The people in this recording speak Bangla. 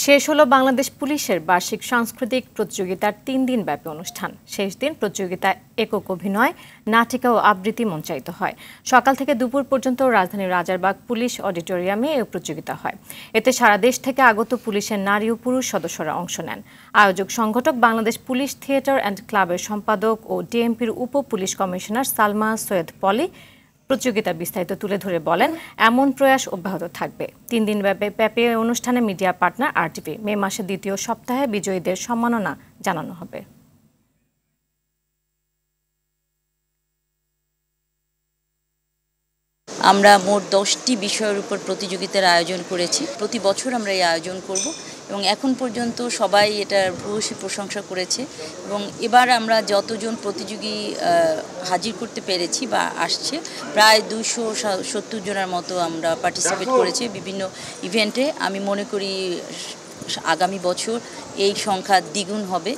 শেষ হলো বাংলাদেশ পুলিশের বার্ষিক সাংস্কৃতিক প্রতিযোগিতার ৩ দিনব্যাপী অনুষ্ঠান। শেষ দিন প্রতিযোগিতায় একক অভিনয়, নাটিকা ও আবৃত্তি মঞ্চায়িত হয়। সকাল থেকে দুপুর পর্যন্ত রাজধানীর রাজারবাগ পুলিশ অডিটোরিয়ামে এই প্রতিযোগিতা হয়। এতে সারা দেশ থেকে আগত পুলিশের নারী ও পুরুষ সদস্যরা অংশ নেন। আয়োজক সংগঠক বাংলাদেশ পুলিশ থিয়েটার অ্যান্ড ক্লাবের সম্পাদক ও ডিএমপির উপ পুলিশ কমিশনার সালমা সৈয়দ পলি প্রতিযোগিতার বিস্তারিত তুলে ধরে বলেন, এমন প্রয়াস অব্যাহত থাকবে। ৩ দিন ব্যাপী অনুষ্ঠানে মিডিয়া পার্টনার আরটিভি মে মাসের দ্বিতীয় সপ্তাহে বিজয়ীদের সম্মাননা জানানো হবে। আমরা মোট 10টি বিষয়ের উপর প্রতিযোগিতার আয়োজন করেছি। প্রতি বছর আমরা এই আয়োজন করব এবং এখন পর্যন্ত সবাই এটার ভূয়সী প্রশংসা করেছে এবং এবার আমরা যতজন প্রতিযোগী হাজির করতে পেরেছি বা আসছে, প্রায় 270 জনের মতো আমরা পার্টিসিপেট করেছি বিভিন্ন ইভেন্টে। আমি মনে করি আগামী বছর এই সংখ্যা দ্বিগুণ হবে।